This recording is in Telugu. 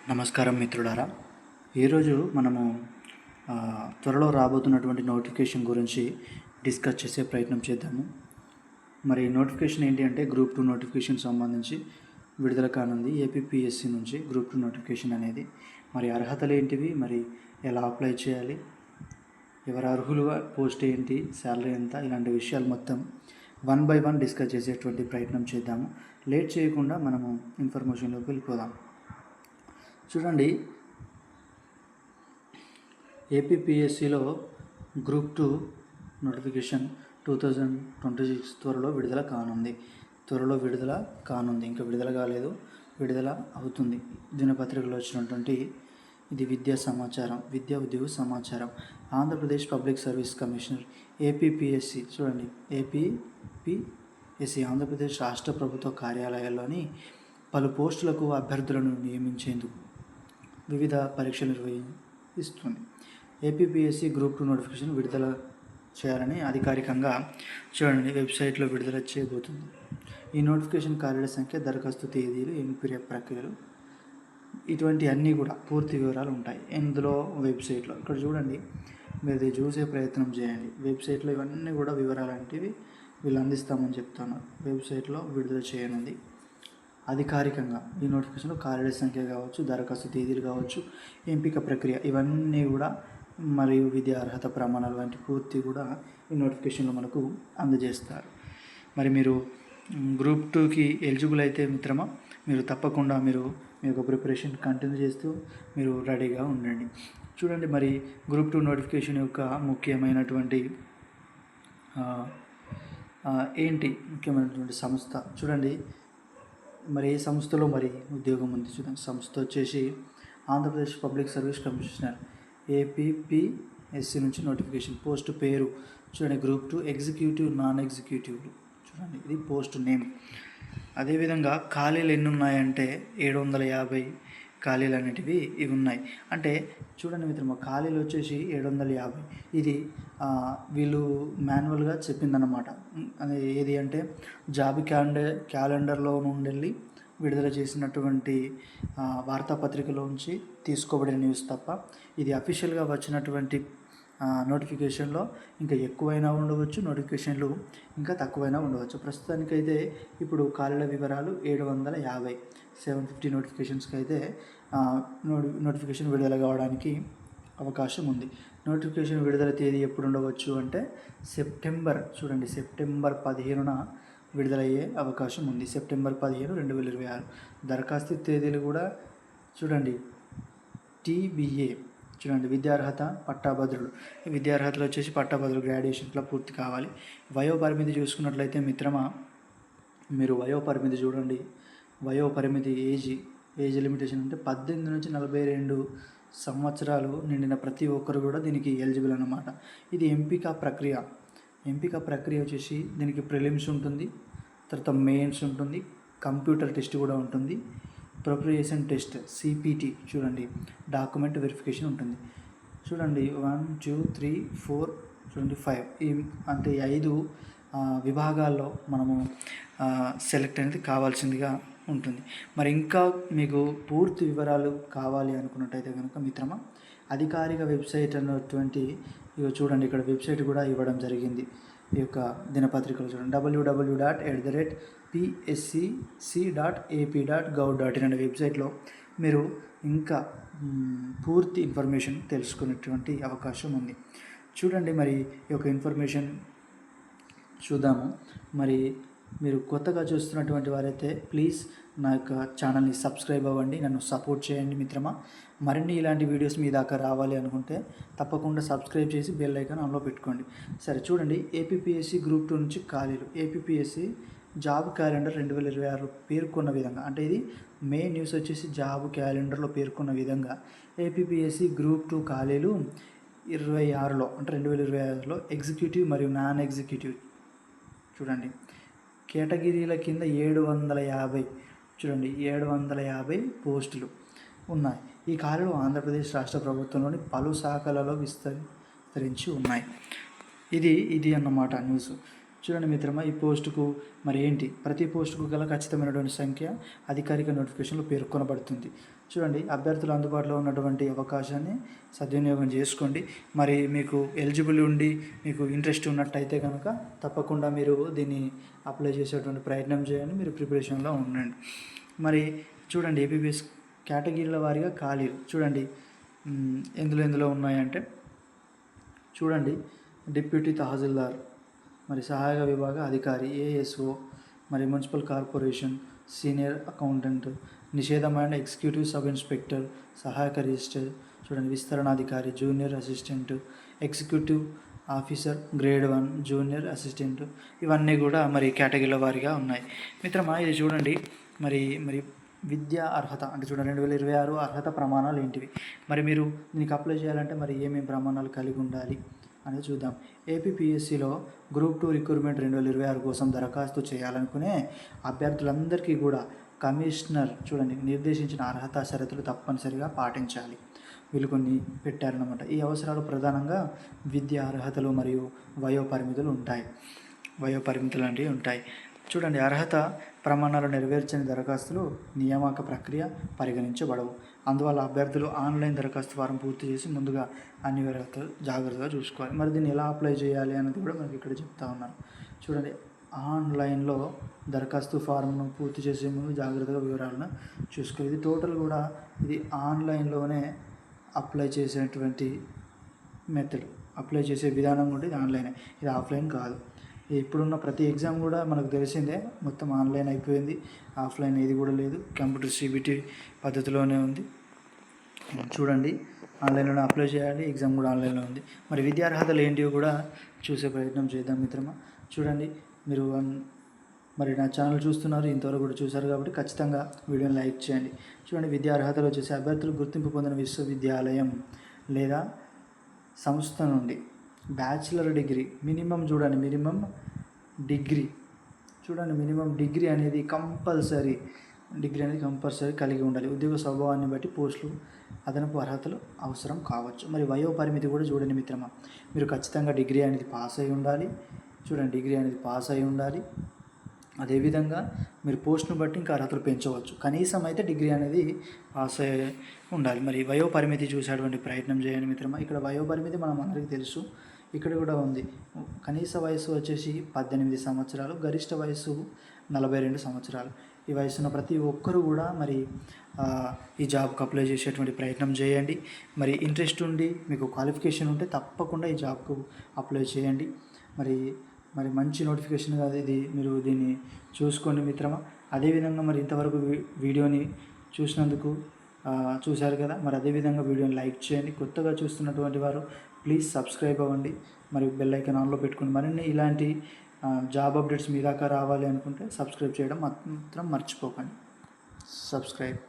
నమస్కారం మిత్రులారా. ఈరోజు మనము త్వరలో రాబోతున్నటువంటి నోటిఫికేషన్ గురించి డిస్కస్ చేసే ప్రయత్నం చేద్దాము. మరి నోటిఫికేషన్ ఏంటి అంటే గ్రూప్ 2 నోటిఫికేషన్ సంబంధించి విడుదల కానుంది ఏపీపీఎస్సీ నుంచి గ్రూప్ 2 నోటిఫికేషన్ అనేది. మరి అర్హతలు ఏంటివి, మరి ఎలా అప్లై చేయాలి, ఎవరు అర్హులు, పోస్ట్ ఏంటి, శాలరీ ఎంత, ఇలాంటి విషయాలు మొత్తం 1 by 1 డిస్కస్ చేసేటువంటి ప్రయత్నం చేద్దాము. లేట్ చేయకుండా మనము ఇన్ఫర్మేషన్లోకి వెళ్ళిపోదాం. చూడండి, ఏపీపీఎస్సీలో గ్రూప్ 2 నోటిఫికేషన్ 2026 త్వరలో విడుదల కానుంది. ఇంకా విడుదల కాలేదు, విడుదల అవుతుంది. దినపత్రికలో వచ్చినటువంటి ఇది విద్యా ఉద్యోగ సమాచారం. Andhra Pradesh public service commissioner APPSC. చూడండి, ఏపీపీఎస్సీ ఆంధ్రప్రదేశ్ రాష్ట్ర ప్రభుత్వ కార్యాలయాల్లోని పలు పోస్టులకు అభ్యర్థులను నియమించేందుకు వివిధ పరీక్షలు నిర్వహిస్తుంది. ఏపీపీఎస్సీ గ్రూప్ 2 నోటిఫికేషన్ విడుదల చేయాలని అధికారికంగా చూడండి వెబ్సైట్లో విడుదల చేయబోతుంది. ఈ నోటిఫికేషన్ కార్యాలయ సంఖ్య, దరఖాస్తు తేదీలు, ఎంపిక ప్రక్రియలు, ఇటువంటి అన్నీ కూడా పూర్తి వివరాలు ఉంటాయి ఇందులో వెబ్సైట్లో. ఇక్కడ చూడండి, మీరు ఇది చూసే ప్రయత్నం చేయండి. వెబ్సైట్లో ఇవన్నీ కూడా వివరాలు అంటే వీళ్ళు అందిస్తామని చెప్తాను. వెబ్సైట్లో విడుదల చేయనుంది అధికారికంగా. ఈ నోటిఫికేషన్లో కార్యాలయ సంఖ్య కావచ్చు, దరఖాస్తు తేదీలు కావచ్చు, ఎంపిక ప్రక్రియ, ఇవన్నీ కూడా మరియు విద్యా అర్హత ప్రమాణాలు వంటి పూర్తి కూడా ఈ నోటిఫికేషన్లో మనకు అందజేస్తారు. మరి మీరు గ్రూప్ 2కి ఎలిజిబుల్ అయితే మిత్రమా, మీరు తప్పకుండా మీ యొక్క ప్రిపరేషన్ కంటిన్యూ చేస్తూ మీరు రెడీగా ఉండండి. చూడండి, మరి గ్రూప్ 2 నోటిఫికేషన్ యొక్క ముఖ్యమైనటువంటి ముఖ్యమైనటువంటి సంస్థ చూడండి. మరి ఏ సంస్థలో మరి ఉద్యోగం ఉంది చూడండి. సంస్థ వచ్చేసి Andhra Pradesh public service commissioner APPSC నుంచి నోటిఫికేషన్. పోస్ట్ పేరు చూడండి, గ్రూప్ 2 ఎగ్జిక్యూటివ్, నాన్ ఎగ్జిక్యూటివ్. చూడండి, ఇది పోస్ట్ నేమ్. అదేవిధంగా ఖాళీలు ఎన్ని ఉన్నాయంటే 750 ఖాళీలు అనేటివి ఇవి ఉన్నాయి. అంటే చూడండి మిత్రమా, ఖాళీలు వచ్చేసి 750. ఇది వీళ్ళు మాన్యువల్గా చెప్పిందన్నమాట. అది ఏది అంటే జాబ్ క్యాలెండర్లో నుండి విడుదల చేసినటువంటి వార్తాపత్రికలోంచి తీసుకోబడిన న్యూస్ తప్ప ఇది అఫీషియల్గా వచ్చినటువంటి నోటిఫికేషన్లో ఇంకా ఎక్కువైనా ఉండవచ్చు, నోటిఫికేషన్లు ఇంకా తక్కువైనా ఉండవచ్చు. ప్రస్తుతానికైతే ఇప్పుడు ఖాళీల వివరాలు 750 నోటిఫికేషన్స్కి అయితే నోటిఫికేషన్ విడుదల కావడానికి అవకాశం ఉంది. నోటిఫికేషన్ విడుదల తేదీ ఎప్పుడు ఉండవచ్చు అంటే సెప్టెంబర్ 15న విడుదలయ్యే అవకాశం ఉంది. సెప్టెంబర్ 15, 2026. దరఖాస్తు తేదీలు కూడా చూడండి. టీబీఏ చూడండి, విద్యార్హత పట్టాభద్రులు. విద్యార్హతలు వచ్చేసి పట్టాభద్రులు గ్రాడ్యుయేషన్లో పూర్తి కావాలి. వయోపరిమితి చూసుకున్నట్లయితే మిత్రమా, మీరు వయోపరిమితి చూడండి. వయోపరిమితి ఏజ్ లిమిటేషన్ అంటే 18 నుంచి 42 సంవత్సరాలు నిండిన ప్రతి ఒక్కరు కూడా దీనికి ఎలిజిబుల్ అన్నమాట. ఇది ఎంపిక ప్రక్రియ వచ్చేసి దీనికి ప్రిలిమ్స్ ఉంటుంది, తర్వాత మెయిన్స్ ఉంటుంది, కంప్యూటర్ టెస్ట్ కూడా ఉంటుంది, ప్రొప్రియేషన్ టెస్ట్ సిపిటి చూడండి, డాక్యుమెంట్ వెరిఫికేషన్ ఉంటుంది. చూడండి 1, 2, 3, 4 చూడండి 5 అంటే 5 విభాగాల్లో మనము సెలెక్ట్ అనేది కావాల్సిందిగా ఉంటుంది. మరి ఇంకా మీకు పూర్తి వివరాలు కావాలి అనుకున్నట్టయితే కనుక మిత్రమా, అధికారిక వెబ్సైట్ అన్నటువంటి చూడండి, ఇక్కడ వెబ్సైట్ కూడా ఇవ్వడం జరిగింది. ఈ యొక్క దినపత్రికలు చూడండి, www.pscc.ap.gov.in అనే వెబ్సైట్లో మీరు ఇంకా పూర్తి ఇన్ఫర్మేషన్ తెలుసుకునేటువంటి అవకాశం ఉంది. చూడండి, మరి ఈ యొక్క ఇన్ఫర్మేషన్ చూద్దాము. మరి మీరు కొత్తగా చూస్తున్నటువంటి వారైతే ప్లీజ్ నా యొక్క ఛానల్ని సబ్స్క్రైబ్ అవ్వండి, నన్ను సపోర్ట్ చేయండి మిత్రమా. మరిన్ని ఇలాంటి వీడియోస్ మీ దాకా రావాలి అనుకుంటే తప్పకుండా సబ్స్క్రైబ్ చేసి బెల్ ఐకాన్ ఆన్లో పెట్టుకోండి. సరే చూడండి, ఏపీపీఎస్సీ గ్రూప్ 2 నుంచి ఖాళీలు. ఏపీపీఎస్సీ జాబ్ క్యాలెండర్ 2026 పేర్కొన్న విధంగా, అంటే ఇది మెయిన్ న్యూస్ వచ్చేసి జాబ్ క్యాలెండర్లో పేర్కొన్న విధంగా ఏపీపీఎస్సీ గ్రూప్ 2 ఖాళీలు 26లో అంటే 2026లో ఎగ్జిక్యూటివ్ మరియు నాన్ ఎగ్జిక్యూటివ్ చూడండి కేటగిరీల కింద 750 చూడండి 750 పోస్టులు ఉన్నాయి. ఈ ఖాళీలు ఆంధ్రప్రదేశ్ రాష్ట్ర ప్రభుత్వంలోని పలు శాఖలలో విస్తరించి ఉన్నాయి. ఇది అన్నమాట న్యూస్. చూడండి మిత్రమా, ఈ పోస్టుకు మరి ఏంటి, ప్రతి పోస్టుకు గల ఖచ్చితమైనటువంటి సంఖ్య అధికారిక నోటిఫికేషన్లో పేర్కొనబడుతుంది. చూడండి, అభ్యర్థులు అందుబాటులో ఉన్నటువంటి అవకాశాన్ని సద్వినియోగం చేసుకోండి. మరి మీకు ఎలిజిబుల్ ఉండి మీకు ఇంట్రెస్ట్ ఉన్నట్టయితే కనుక తప్పకుండా మీరు దీన్ని అప్లై చేసేటువంటి ప్రయత్నం చేయండి. మీరు ప్రిపరేషన్లో ఉండండి. మరి చూడండి, ఏపీపీఎస్ కేటగిరీల వారీగా ఖాళీలు చూడండి ఎందులో ఉన్నాయంటే, చూడండి, డిప్యూటీ తహసీల్దార్, మరి సహాయక విభాగ అధికారి, ఏఎస్ఓ, మరి మున్సిపల్ కార్పొరేషన్, సీనియర్ అకౌంటెంట్, నిషేధం అండ్ ఎగ్జిక్యూటివ్ సబ్ ఇన్స్పెక్టర్, సహాయక రిజిస్టర్, చూడండి, విస్తరణాధికారి, junior assistant, executive officer grade 1, junior assistant, ఇవన్నీ కూడా మరి కేటగిరీల వారీగా ఉన్నాయి. మిత్రమా, ఇది చూడండి, మరి విద్యా అర్హత అంటే చూడండి 2026 అర్హత ప్రమాణాలు ఏంటివి, మరి మీరు దీనికి అప్లై చేయాలంటే మరి ఏమేమి ప్రమాణాలు కలిగి ఉండాలి అనేది చూద్దాం. ఏపీపీఎస్సిలో గ్రూప్ 2 రిక్రూట్మెంట్ 2026 కోసం దరఖాస్తు చేయాలనుకునే అభ్యర్థులందరికీ కూడా కమిషనర్ చూడండి నిర్దేశించిన అర్హత షరతులు తప్పనిసరిగా పాటించాలి. వీళ్ళు కొన్ని పెట్టారన్నమాట. ఈ అవసరాలు ప్రధానంగా విద్యా అర్హతలు మరియు వయోపరిమితులు ఉంటాయి. చూడండి, అర్హత ప్రమాణాలు నెరవేర్చని దరఖాస్తులు నియామక ప్రక్రియ పరిగణించబడవు. అందువల్ల అభ్యర్థులు ఆన్లైన్ దరఖాస్తు ఫారం పూర్తి చేసి ముందుగా అన్ని వివరాలు జాగ్రత్తగా చూసుకోవాలి. మరి దీన్ని ఎలా అప్లై చేయాలి అనేది కూడా మనకి ఇక్కడ చెప్తా ఉన్నాను. చూడండి, ఆన్లైన్లో దరఖాస్తు ఫారంను పూర్తి చేసే ముందు జాగ్రత్తగా వివరాలను చూసుకోవాలి. ఇది టోటల్ కూడా ఇది ఆన్లైన్లోనే అప్లై చేసేటువంటి మెథడ్, అప్లై చేసే విధానం కూడా ఇది ఆన్లైనే, ఇది ఆఫ్లైన్ కాదు. ఇప్పుడున్న ప్రతి ఎగ్జామ్ కూడా మనకు తెలిసిందే, మొత్తం ఆన్లైన్ అయిపోయింది. ఆఫ్లైన్ ఏది కూడా లేదు, కంప్యూటర్ సిబిటి పద్ధతిలోనే ఉంది. చూడండి, ఆన్లైన్లోనే అప్లై చేయాలి, ఎగ్జామ్ కూడా ఆన్లైన్లో ఉంది. మరి విద్యా అర్హతలు ఏంటివి కూడా చూసే ప్రయత్నం చేద్దాం మిత్రమా. చూడండి, మీరు మరి నా ఛానల్ చూస్తున్నారు, ఇంతవరకు కూడా చూశారు కాబట్టి ఖచ్చితంగా వీడియోని లైక్ చేయండి. చూడండి, విద్యా అర్హతలు వచ్చేసి అభ్యర్థులు గుర్తింపు పొందిన విశ్వవిద్యాలయం లేదా సంస్థ నుండి బ్యాచిలర్ డిగ్రీ మినిమం డిగ్రీ అనేది కంపల్సరీ కలిగి ఉండాలి. ఉద్యోగ స్వభావాన్ని బట్టి పోస్టులు అదనపు అర్హతలు అవసరం కావచ్చు. మరి వయో పరిమితి కూడా చూడండి మిత్రమా, మీరు ఖచ్చితంగా డిగ్రీ అనేది పాస్ అయి ఉండాలి. చూడండి, డిగ్రీ అనేది పాస్ అయి ఉండాలి. అదేవిధంగా మీరు పోస్ట్ను బట్టి ఇంకా అర్హతలు పెంచవచ్చు. కనీసం అయితే డిగ్రీ అనేది పాస్ అయి ఉండాలి. మరి వయో పరిమితి చూసేటువంటి ప్రయత్నం చేయండి మిత్రమా. ఇక్కడ వయో పరిమితి మనం అందరికీ తెలుసు, ఇక్కడ కూడా ఉంది. కనీస వయసు వచ్చేసి 18 సంవత్సరాలు, గరిష్ట వయసు 42 సంవత్సరాలు. ఈ వయసున్న ప్రతి ఒక్కరు కూడా మరి ఈ జాబ్కి అప్లై చేసేటువంటి ప్రయత్నం చేయండి. మరి ఇంట్రెస్ట్ ఉండి మీకు క్వాలిఫికేషన్ ఉంటే తప్పకుండా ఈ జాబ్కు అప్లై చేయండి. మరి మంచి నోటిఫికేషన్ కాదు ఇది, మీరు దీన్ని చూసుకోండి మిత్రమా. అదేవిధంగా మరి ఇంతవరకు వీడియోని చూశారు కదా, మరి అదేవిధంగా వీడియోని లైక్ చేయండి. కొత్తగా చూస్తున్నటువంటి వారు ప్లీజ్ సబ్స్క్రైబ్ అవ్వండి, మరియు బెల్ ఐకాన్ ఆన్లో పెట్టుకోండి. మరిన్ని ఇలాంటి జాబ్ అప్డేట్స్ మీ దాకా రావాలి అనుకుంటే సబ్స్క్రైబ్ చేయడం మాత్రం మర్చిపోకండి. సబ్స్క్రైబ్.